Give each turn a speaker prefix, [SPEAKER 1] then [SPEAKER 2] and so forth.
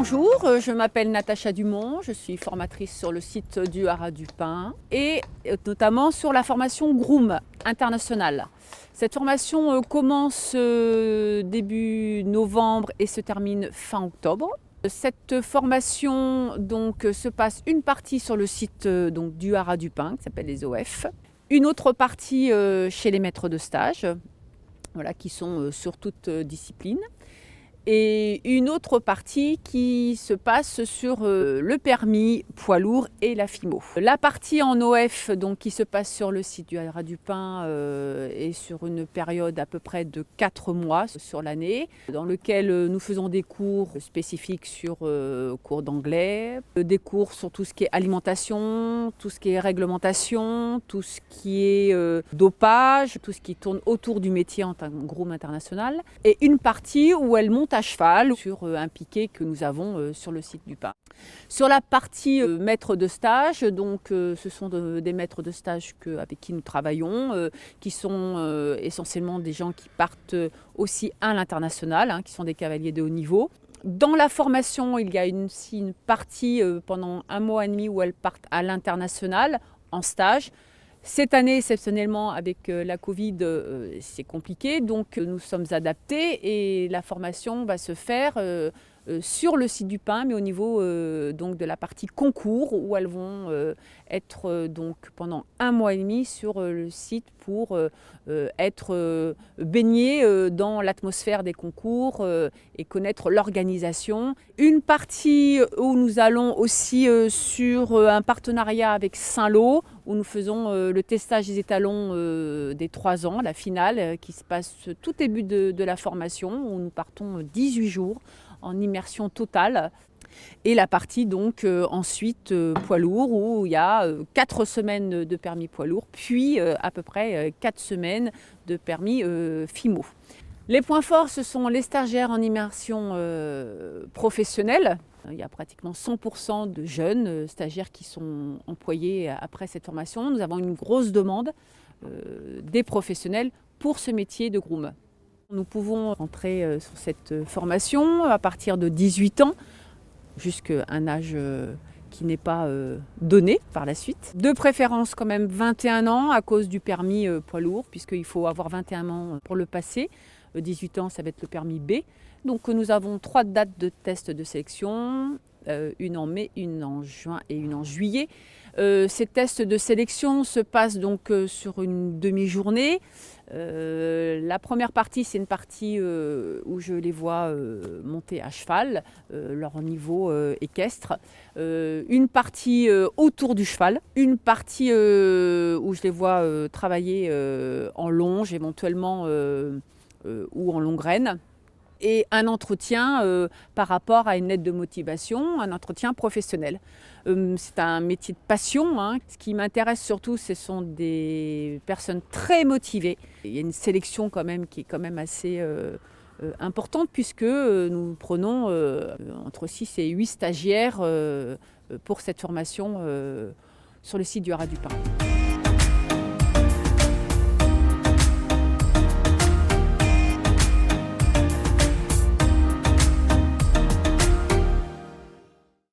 [SPEAKER 1] Bonjour, je m'appelle Natacha Dumont, je suis formatrice sur le site du Haras du Pin et notamment sur la formation Groom internationale. Cette formation commence début novembre et se termine fin octobre. Cette formation se passe une partie sur le site du Haras du Pin qui s'appelle les OF, une autre partie chez les maîtres de stage, qui sont sur toute discipline. Et une autre partie qui se passe sur le permis poids lourd et la FIMO. La partie en OF qui se passe sur le site du Haras du Pin est sur une période à peu près de 4 mois sur l'année, dans lequel nous faisons des cours spécifiques sur cours d'anglais, des cours sur tout ce qui est alimentation, tout ce qui est réglementation, tout ce qui est dopage, tout ce qui tourne autour du métier en tant que groom international, et une partie où elle monte à cheval sur un piquet que nous avons sur le site du Pin. Sur la partie maître de stage, ce sont des maîtres de stage avec qui nous travaillons, qui sont essentiellement des gens qui partent aussi à l'international, qui sont des cavaliers de haut niveau. Dans la formation, il y a aussi une partie pendant 1 mois et demi où elles partent à l'international en stage. Cette année, exceptionnellement, avec la Covid, c'est compliqué, donc nous sommes adaptés et la formation va se faire sur le site du Pin, mais au niveau de la partie concours, où elles vont être pendant 1 mois et demi sur le site pour être baignées dans l'atmosphère des concours et connaître l'organisation. Une partie où nous allons aussi sur un partenariat avec Saint-Lô, où nous faisons le testage des étalons des 3 ans, la finale, qui se passe tout début de la formation, où nous partons 18 jours en immersion totale. Et la partie ensuite poids lourd, où il y a 4 semaines de permis poids lourd, puis à peu près 4 semaines de permis FIMO. Les points forts, ce sont les stagiaires en immersion professionnelle. Il y a pratiquement 100% de jeunes stagiaires qui sont employés après cette formation. Nous avons une grosse demande des professionnels pour ce métier de groom. Nous pouvons rentrer sur cette formation à partir de 18 ans, jusqu'à un âge qui n'est pas donné par la suite. De préférence quand même 21 ans à cause du permis poids lourd, puisqu'il faut avoir 21 ans pour le passer. 18 ans, ça va être le permis B. Donc nous avons 3 dates de test de sélection, une en mai, une en juin et une en juillet. Ces tests de sélection se passent sur une demi-journée. La première partie, c'est une partie où je les vois monter à cheval, leur niveau équestre. Une partie autour du cheval. Une partie où je les vois travailler en longe, éventuellement, ou en longue reine. Et un entretien par rapport à une lettre de motivation, un entretien professionnel. C'est un métier de passion. Ce qui m'intéresse surtout, ce sont des personnes très motivées. Il y a une sélection quand même qui est quand même assez importante, puisque nous prenons entre 6 et 8 stagiaires pour cette formation sur le site du Haras du Pin.